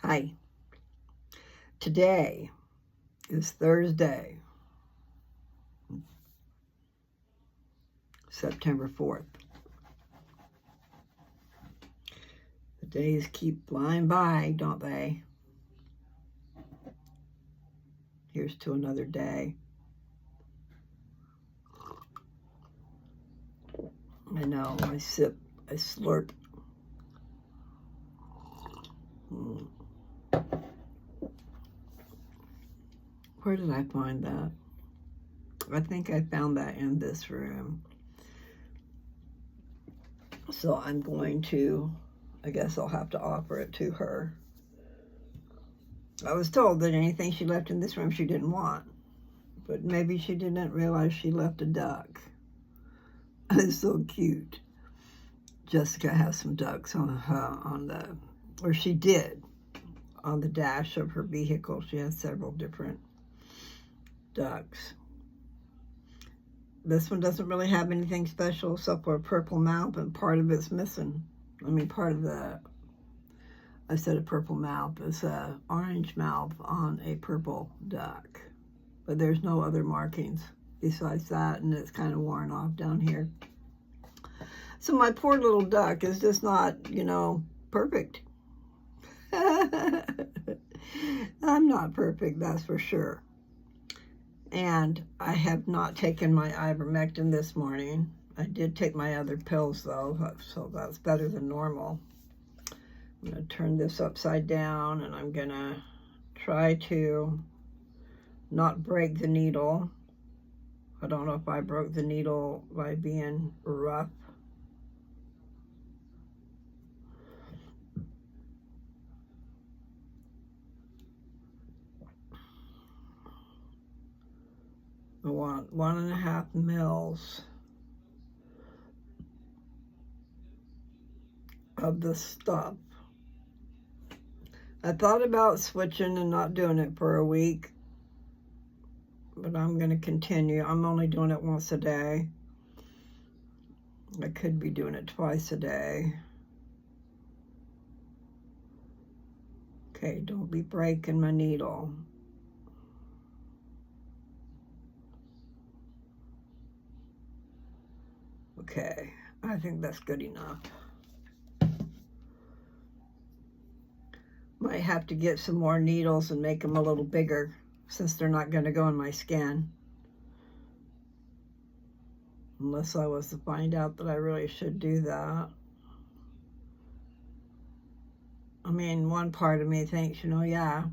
Hi. Today is Thursday, September 4th. The days keep flying by, don't they? Here's to another day. I know, I sip, I slurp. Where did I find that? I think I found that in this room. So I'm going to, I guess I'll have to offer it to her. I was told that anything she left in this room she didn't want, but maybe she didn't realize she left a duck. It's so cute. Jessica has some ducks or she did, on the dash of her vehicle. She has several different ducks. This one doesn't really have anything special except for a purple mouth, and part of it's missing. I said a purple mouth. It's an orange mouth on a purple duck. But there's no other markings besides that, and it's kind of worn off down here. So my poor little duck is just not, perfect. I'm not perfect, that's for sure. And I have not taken my ivermectin this morning. I did take my other pills, though, so that's better than normal. I'm going to turn this upside down, and I'm going to try to not break the needle. I don't know if I broke the needle by being rough. I want 1.5 mils of this stuff. I thought about switching and not doing it for a week, but I'm going to continue. I'm only doing it once a day. I could be doing it twice a day. Okay, don't be breaking my needle. Okay, I think that's good enough. Might have to get some more needles and make them a little bigger, since they're not going to go in my skin. Unless I was to find out that I really should do that. I mean, one part of me thinks, yeah,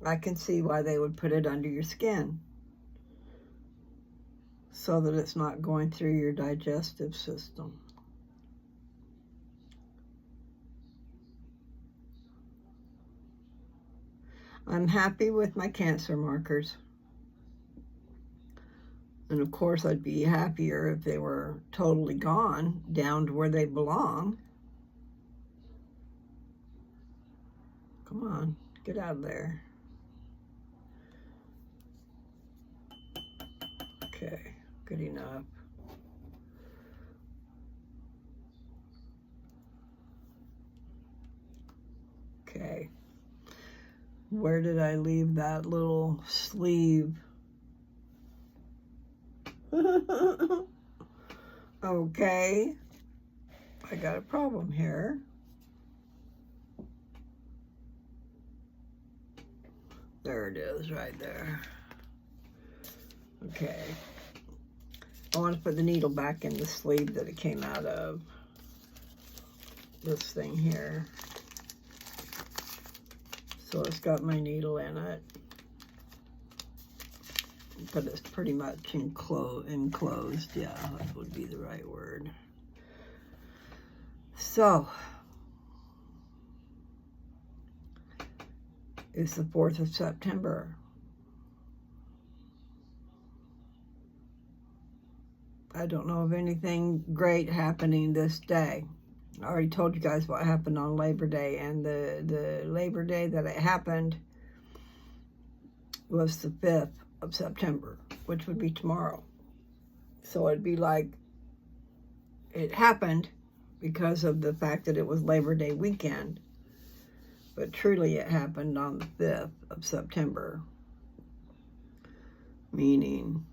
I can see why they would put it under your skin, so that it's not going through your digestive system. I'm happy with my cancer markers. And of course, I'd be happier if they were totally gone, down to where they belong. Come on, get out of there. Okay, good enough. Okay. Where did I leave that little sleeve? Okay. I got a problem here. There it is, right there. Okay. I want to put the needle back in the sleeve that it came out of. This thing here. So it's got my needle in it. But it's pretty much enclosed. Yeah, that would be the right word. So, it's the 4th of September. I don't know of anything great happening this day. I already told you guys what happened on Labor Day, and the Labor Day that it happened was the 5th of September, which would be tomorrow. So it'd be like it happened because of the fact that it was Labor Day weekend. but truly it happened on the 5th of September, meaning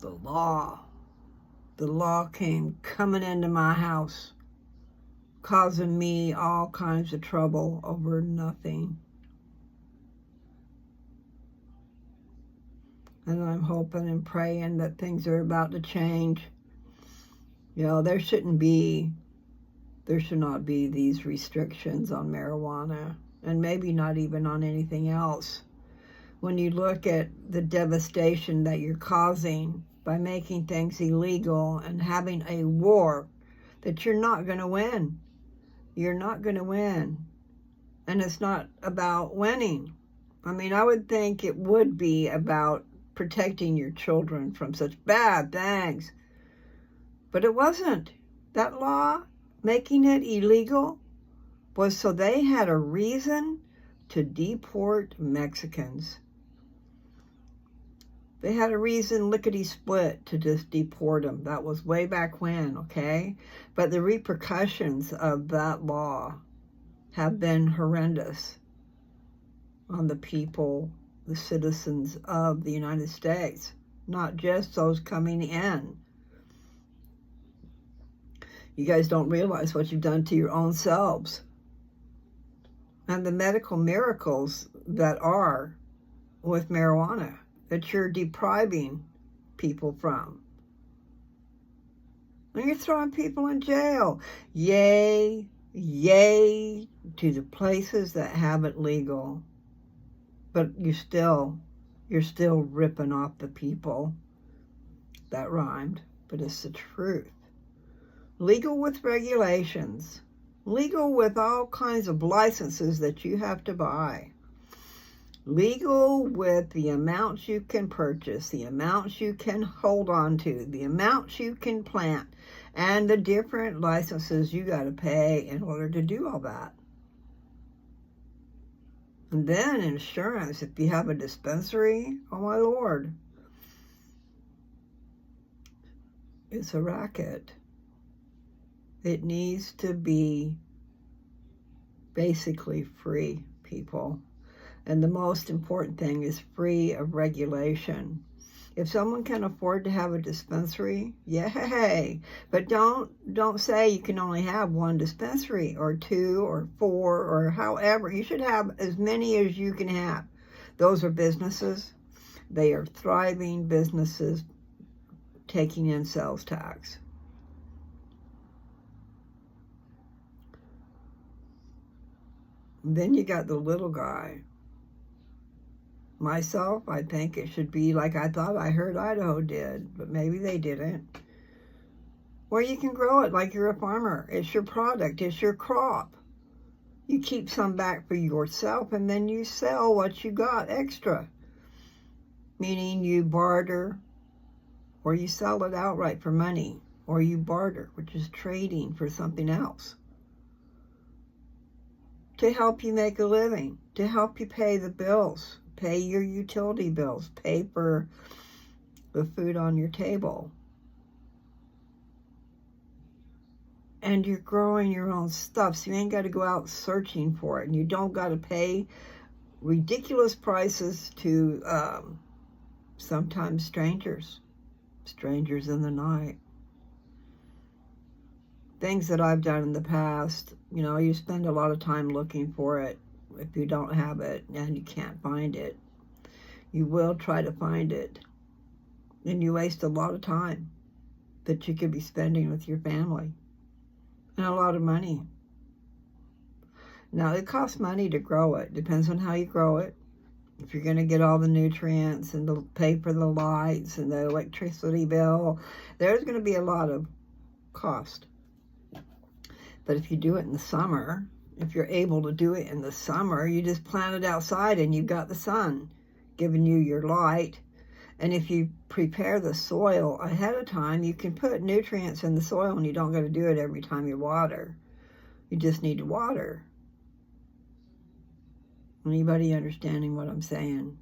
the law came coming into my house, causing me all kinds of trouble over nothing. And I'm hoping and praying that things are about to change. You know, there should not be these restrictions on marijuana, and maybe not even on anything else. When you look at the devastation that you're causing by making things illegal and having a war that you're not going to win. You're not going to win. And it's not about winning. I mean, I would think it would be about protecting your children from such bad things. But it wasn't. That law, making it illegal, was so they had a reason to deport Mexicans. They had a reason, lickety-split, to just deport them. That was way back when, okay? But the repercussions of that law have been horrendous on the people, the citizens of the United States, not just those coming in. You guys don't realize what you've done to your own selves. And the medical miracles that are with marijuana, that you're depriving people from. And you're throwing people in jail. Yay to the places that have it legal. But you're still ripping off the people. That rhymed, but it's the truth. Legal with regulations. Legal with all kinds of licenses that you have to buy. Legal with the amounts you can purchase, the amounts you can hold on to, the amounts you can plant, and the different licenses you got to pay in order to do all that. And then insurance, if you have a dispensary, oh my Lord, it's a racket. It needs to be basically free, people. And the most important thing is free of regulation. If someone can afford to have a dispensary, yay. But don't say you can only have one dispensary or 2 or 4 or however. You should have as many as you can have. Those are businesses. They are thriving businesses taking in sales tax. Then you got the little guy. Myself, I think it should be like I thought I heard Idaho did, but maybe they didn't. Or you can grow it like you're a farmer. It's your product. It's your crop. You keep some back for yourself, and then you sell what you got extra. Meaning you barter, or you sell it outright for money, or you barter, which is trading for something else. To help you make a living, to help you pay the bills. Pay your utility bills. Pay for the food on your table. And you're growing your own stuff, so you ain't got to go out searching for it. And you don't got to pay ridiculous prices to sometimes strangers in the night. Things that I've done in the past, you know, you spend a lot of time looking for it. If you don't have it and you can't find it, you will try to find it. And you waste a lot of time that you could be spending with your family. And a lot of money. Now, it costs money to grow it. Depends on how you grow it. If you're going to get all the nutrients and pay for the lights and the electricity bill, there's going to be a lot of cost. But if you do it in the summer, if you're able to do it in the summer, you just plant it outside and you've got the sun giving you your light. And if you prepare the soil ahead of time, you can put nutrients in the soil and you don't got to do it every time you water. You just need to water. Anybody understanding what I'm saying?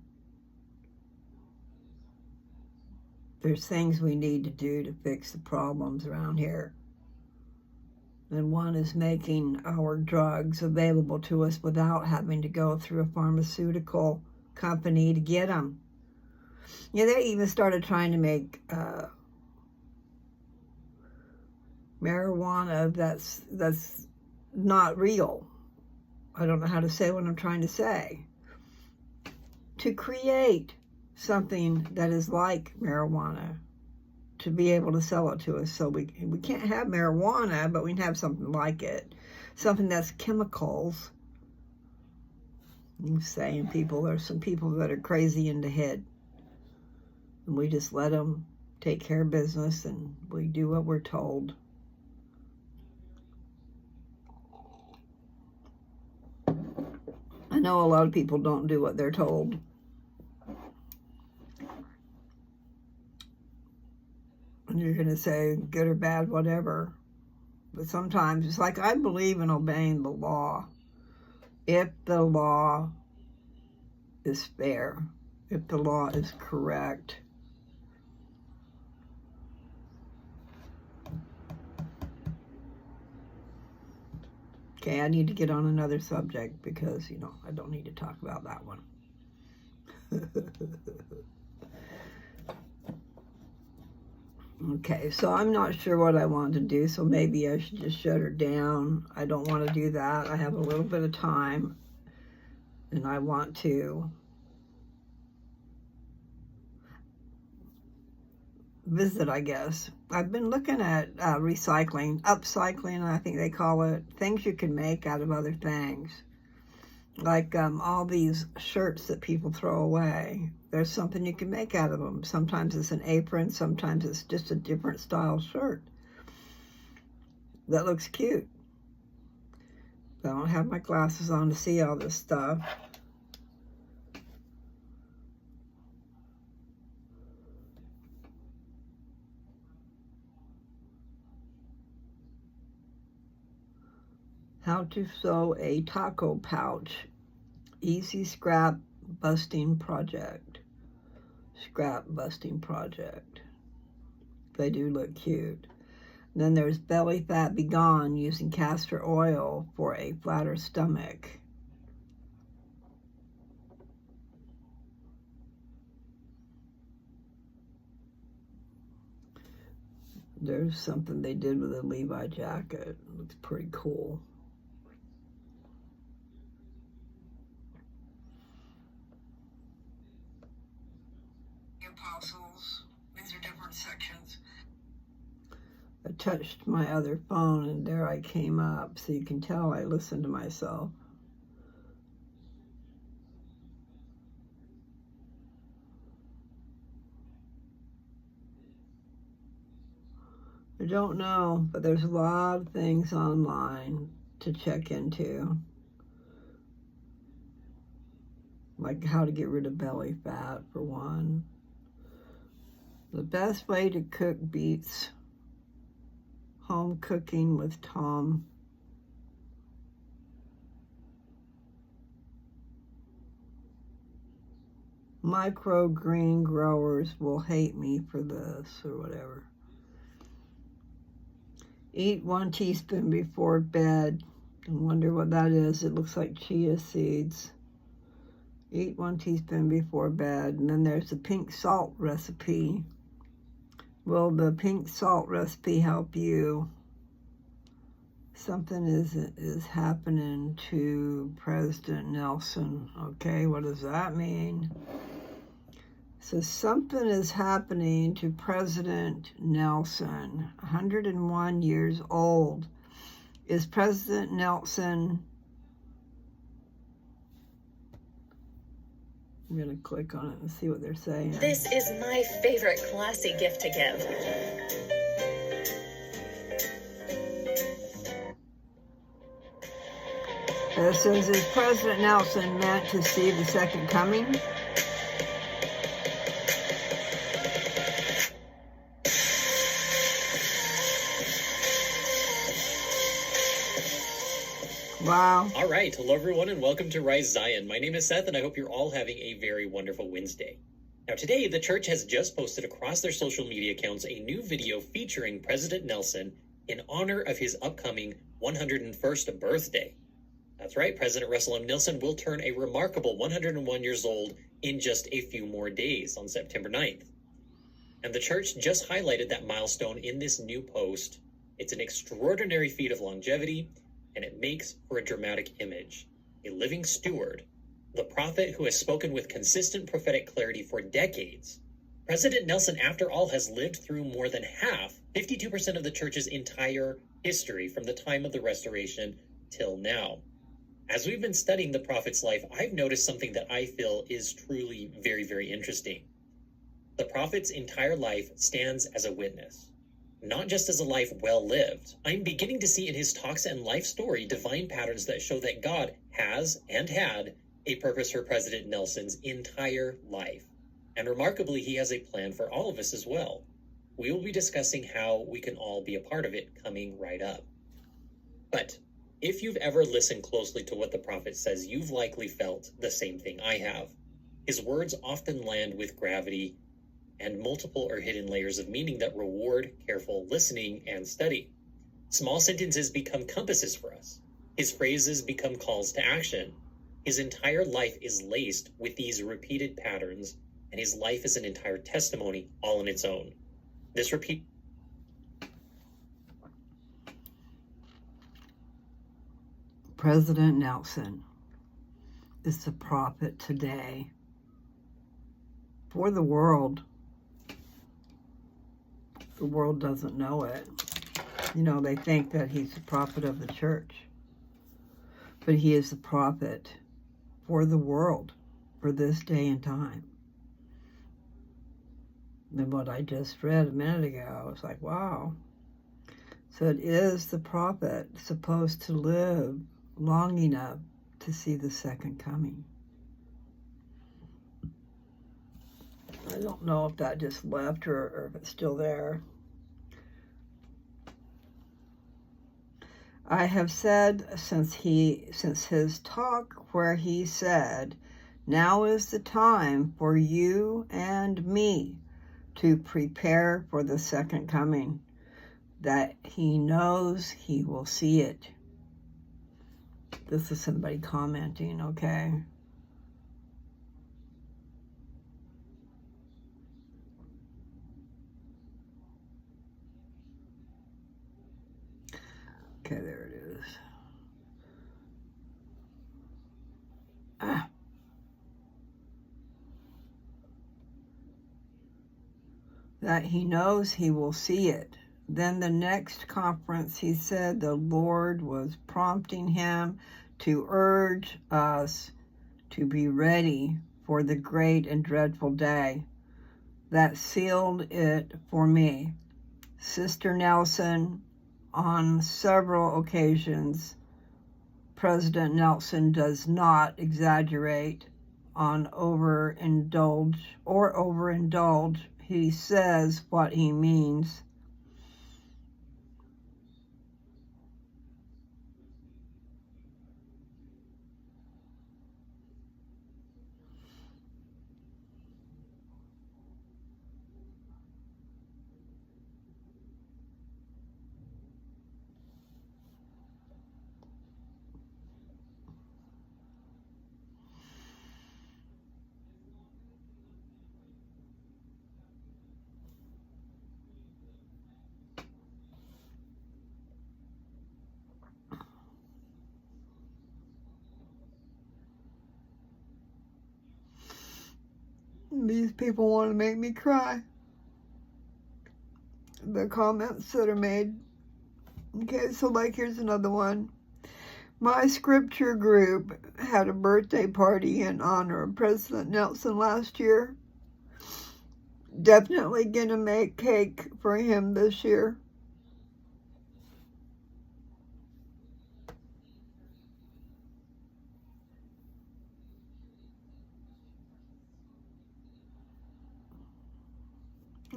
There's things we need to do to fix the problems around here. and one is making our drugs available to us without having to go through a pharmaceutical company to get them. Yeah, they even started trying to make marijuana that's not real. I don't know how to say what I'm trying to say. To create something that is like marijuana, to be able to sell it to us. So we can't have marijuana, but we can have something like it. Something that's chemicals. I'm saying there's some people that are crazy in the head. And we just let them take care of business and we do what we're told. I know a lot of people don't do what they're told. And you're going to say good or bad, whatever. But sometimes it's like, I believe in obeying the law. If the law is fair, if the law is correct. Okay, I need to get on another subject because, I don't need to talk about that one. Okay, so I'm not sure what I want to do, so maybe I should just shut her down. I don't want to do that. I have a little bit of time, and I want to visit, I guess. I've been looking at recycling, upcycling, I think they call it, things you can make out of other things. Like all these shirts that people throw away. There's something you can make out of them. Sometimes it's an apron, sometimes it's just a different style shirt that looks cute. I don't have my glasses on to see all this stuff. How to sew a taco pouch. Easy scrap busting project. Scrap busting project. They do look cute. Then there's belly fat be gone using castor oil for a flatter stomach. There's something they did with a Levi jacket. It looks pretty cool. Apostles. These are different sections. I touched my other phone and there I came up, so you can tell I listened to myself. I don't know, but there's a lot of things online to check into. Like how to get rid of belly fat, for one. The best way to cook beets. Home cooking with Tom. Microgreen growers will hate me for this, or whatever. Eat 1 teaspoon before bed. I wonder what that is. It looks like chia seeds. Eat 1 teaspoon before bed. And then there's the pink salt recipe. Will the pink salt recipe help you? Something is happening to President Nelson. Okay, what does that mean? So something is happening to President Nelson, 101 years old. Is President Nelson... I'm going to click on it and see what they're saying. This is my favorite classy gift to give. It says, is President Nelson meant to see the second coming? Wow. All right. Hello, everyone, and welcome to Rise Zion. My name is Seth, and I hope you're all having a very wonderful Wednesday. Now, today, the church has just posted across their social media accounts a new video featuring President Nelson in honor of his upcoming 101st birthday. That's right, President Russell M. Nelson will turn a remarkable 101 years old in just a few more days on September 9th. And the church just highlighted that milestone in this new post. It's an extraordinary feat of longevity, and it makes for a dramatic image. A living steward, the prophet who has spoken with consistent prophetic clarity for decades. President Nelson, after all, has lived through more than half, 52% of the church's entire history from the time of the Restoration till now. As we've been studying the prophet's life, I've noticed something that I feel is truly very, very interesting. The prophet's entire life stands as a witness, not just as a life well lived. I'm beginning to see in his talks and life story divine patterns that show that God has and had a purpose for President Nelson's entire life. And remarkably, he has a plan for all of us as well. We will be discussing how we can all be a part of it coming right up. But if you've ever listened closely to what the prophet says, you've likely felt the same thing I have. His words often land with gravity and multiple or hidden layers of meaning that reward careful listening and study. Small sentences become compasses for us. His phrases become calls to action. His entire life is laced with these repeated patterns, and his life is an entire testimony all on its own. This repeat President Nelson is the prophet today for the world. The world doesn't know it. You know, they think that he's the prophet of the church. But he is the prophet for the world, for this day and time. And what I just read a minute ago, I was like, wow. So it is the prophet supposed to live long enough to see the second coming. I don't know if that just left or if it's still there. I have said since his talk where he said, now is the time for you and me to prepare for the second coming, that he knows he will see it. This is somebody commenting, okay? Okay, there it is. That he knows he will see it. Then the next conference, he said the Lord was prompting him to urge us to be ready for the great and dreadful day. That sealed it for me. Sister Nelson, on several occasions, President Nelson does not exaggerate on overindulge. He says what he means. These people want to make me cry. The comments that are made. Okay, so like here's another one. My scripture group had a birthday party in honor of President Nelson last year. Definitely gonna make cake for him this year.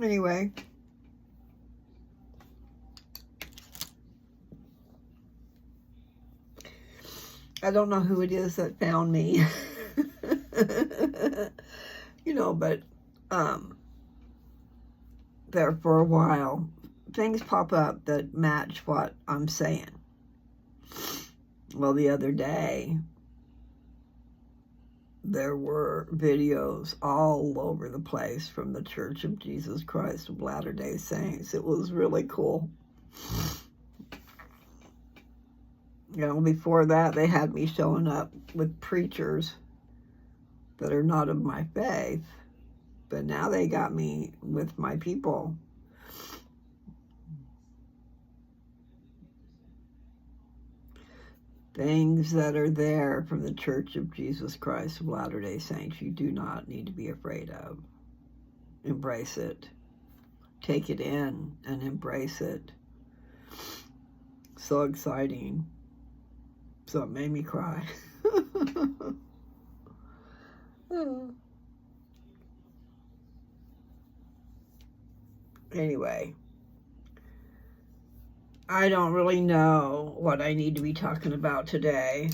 Anyway. I don't know who it is that found me. You know, but there for a while, things pop up that match what I'm saying. Well, the other day, there were videos all over the place from the Church of Jesus Christ of Latter-day Saints. It was really cool. Before that, they had me showing up with preachers that are not of my faith. But now they got me with my people. Things that are there from the Church of Jesus Christ of Latter-day Saints, you do not need to be afraid of. Embrace it. Take it in and embrace it. So exciting. So it made me cry. Anyway, I don't really know what I need to be talking about today.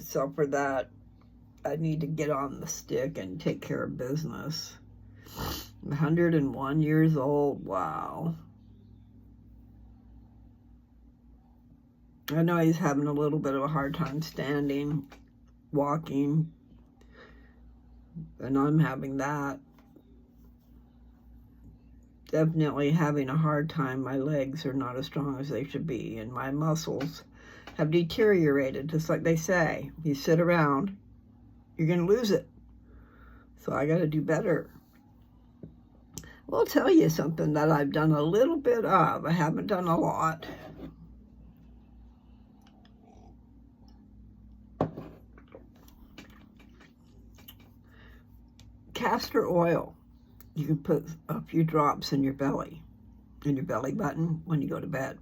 So for that, I need to get on the stick and take care of business. I'm 101 years old. Wow. I know he's having a little bit of a hard time standing, walking, and I'm having that. Definitely having a hard time. My legs are not as strong as they should be, and my muscles have deteriorated, just like they say. If you sit around, you're going to lose it. So I got to do better. Well, I'll tell you something that I've done a little bit of. I haven't done a lot. Castor oil. You can put a few drops in your belly button when you go to bed.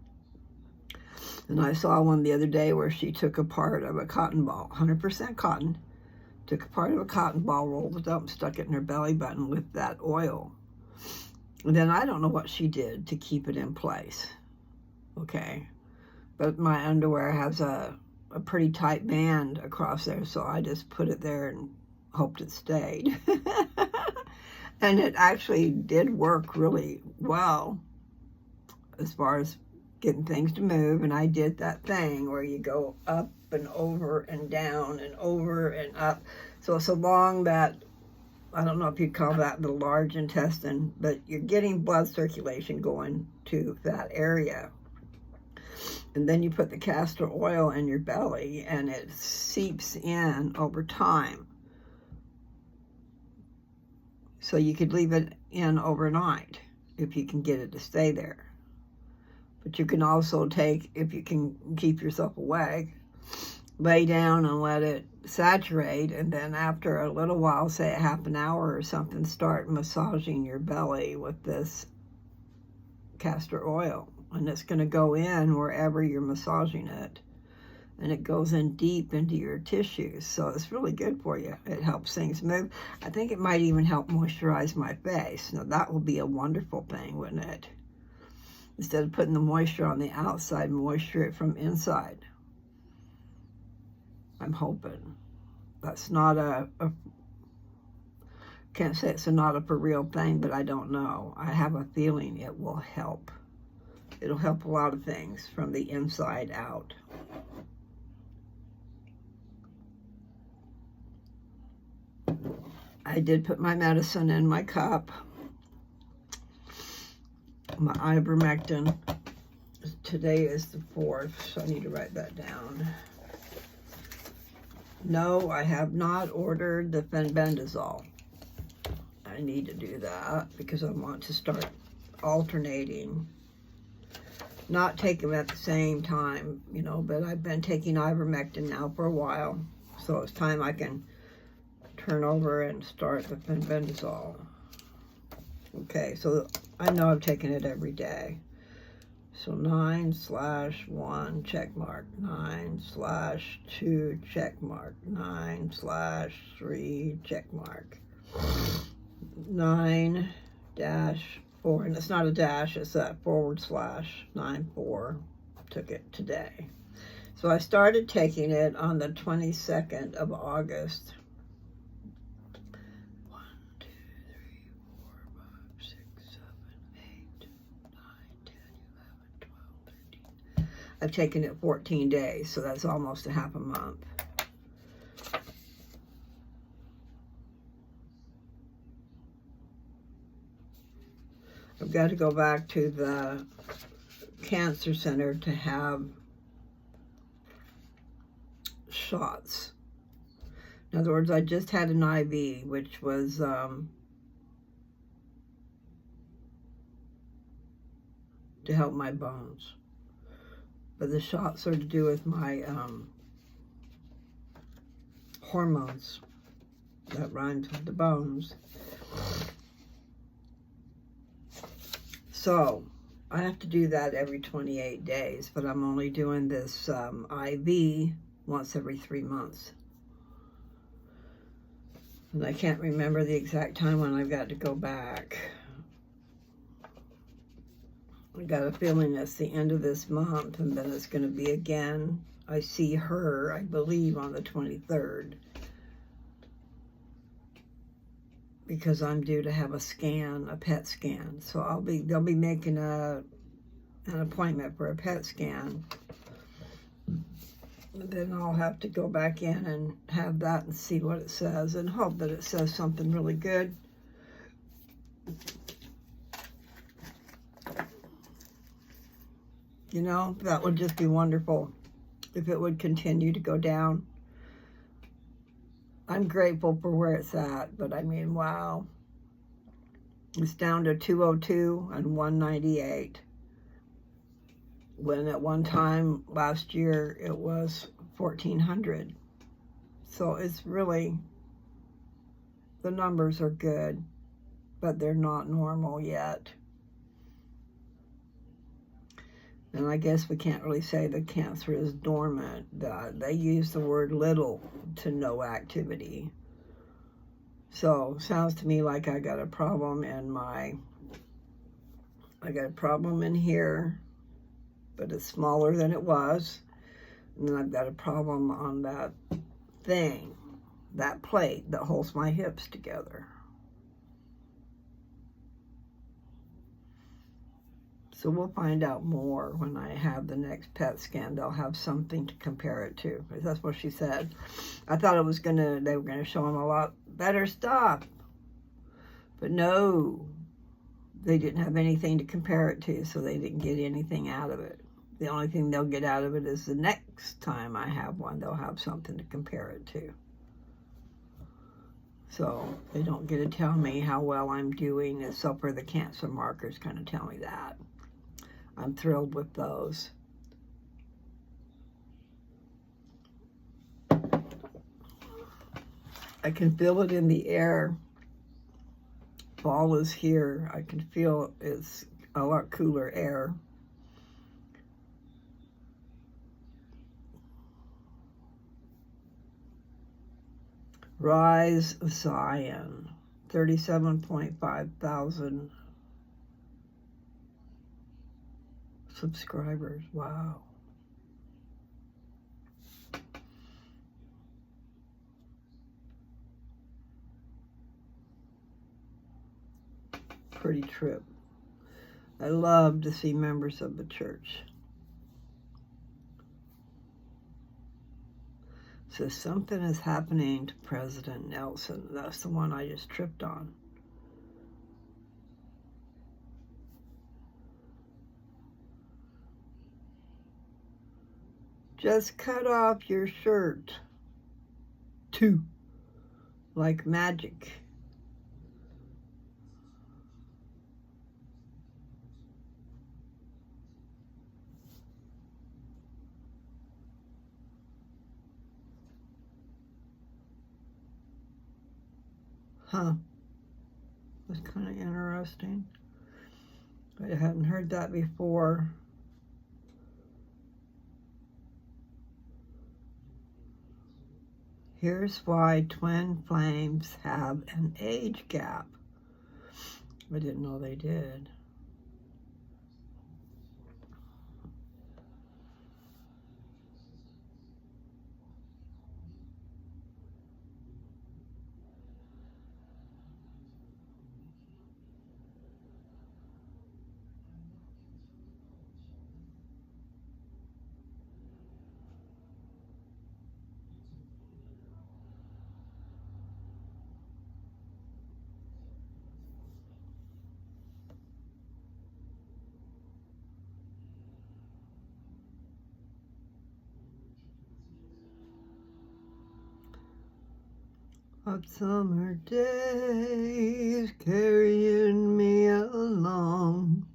And I saw one the other day where she took a part of a cotton ball, 100% cotton, took a part of a cotton ball, rolled it up, and stuck it in her belly button with that oil. And then I don't know what she did to keep it in place. Okay. But my underwear has a pretty tight band across there, so I just put it there and hoped it stayed. And it actually did work really well as far as getting things to move. And I did that thing where you go up and over and down and over and up. So it's along that, I don't know if you'd call that the large intestine, but you're getting blood circulation going to that area. And then you put the castor oil in your belly and it seeps in over time. So you could leave it in overnight if you can get it to stay there. But you can also take, if you can keep yourself awake, lay down and let it saturate, and then after a little while, say a half an hour or something, start massaging your belly with this castor oil. And it's going to go in wherever you're massaging it. And it goes in deep into your tissues. So it's really good for you. It helps things move. I think it might even help moisturize my face. Now that would be a wonderful thing, wouldn't it? Instead of putting the moisture on the outside, moisture it from inside. I'm hoping. That's not can't say it's not a for real thing, but I don't know. I have a feeling it will help. It'll help a lot of things from the inside out. I did put my medicine in my cup, my ivermectin. Today is the 4th, so I need to write that down. No, I have not ordered the fenbendazole. I need to do that because I want to start alternating. Not take them at the same time, but I've been taking ivermectin now for a while, so it's time I can turn over and start the fenbendazole. Okay, so I know I've taken it every day. So 9/1 check mark, 9/2 check mark, 9/3 check mark, 9-4, and it's not a dash, it's a /94. Took it today. So I started taking it on the 22nd of August. 1, 2, 3, 4, 5, 6, 7, 8, 9, 10, I've taken it 14 days, so that's almost a half a month. I've got to go back to the cancer center to have shots. In other words, I just had an IV, which was to help my bones. But the shots are to do with my hormones that run with the bones. So I have to do that every 28 days, but I'm only doing this IV once every 3 months. And I can't remember the exact time when I've got to go back. I got a feeling it's the end of this month, and then it's going to be again. I see her, I believe, on the 23rd. Because I'm due to have a scan, a PET scan. So they'll be making an appointment for a PET scan. And then I'll have to go back in and have that and see what it says and hope that it says something really good. You know, that would just be wonderful if it would continue to go down. I'm grateful for where it's at, but I mean, wow. It's down to 202 and 198. When at one time last year it was 1,400. So it's really, the numbers are good, but they're not normal yet. And I guess we can't really say the cancer is dormant. They use the word little to no activity. So sounds to me like I got a problem in here, but it's smaller than it was. And then I've got a problem on that thing, that plate that holds my hips together. So we'll find out more when I have the next PET scan. They'll have something to compare it to. That's what she said. I thought they were gonna show them a lot better stuff. But no, they didn't have anything to compare it to, so they didn't get anything out of it. The only thing they'll get out of it is the next time I have one, they'll have something to compare it to. So they don't get to tell me how well I'm doing, except for the cancer markers kind of tell me that. I'm thrilled with those. I can feel it in the air. Fall is here. I can feel it's a lot cooler air. Rise of Zion, 37.5 thousand subscribers. Wow. Pretty trip. I love to see members of the church. So something is happening to President Nelson. That's the one I just tripped on. Just cut off your shirt. 2. Like magic. Huh. That's kind of interesting. I hadn't heard that before. Here's why twin flames have an age gap. I didn't know they did. Hot summer days carrying me along.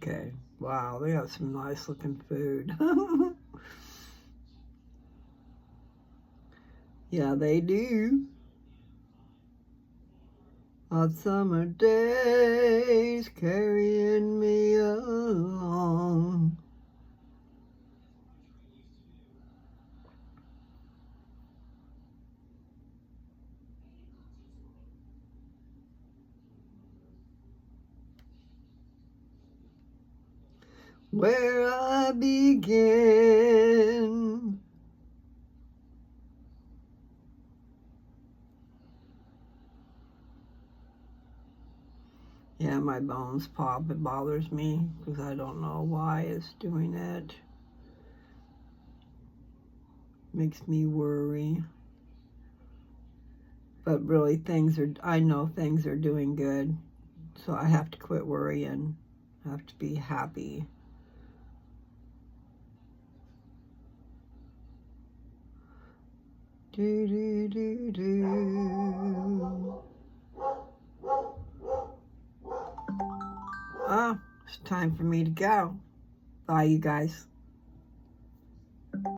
Okay, wow, they got some nice looking food. Yeah, they do. Hot summer days carrying me along. Where I begin. Yeah, my bones pop. It bothers me because I don't know why it's doing it. Makes me worry. But really, I know things are doing good. So I have to quit worrying. I have to be happy. Do, do, do, do. Ah, it's time for me to go. Bye, you guys.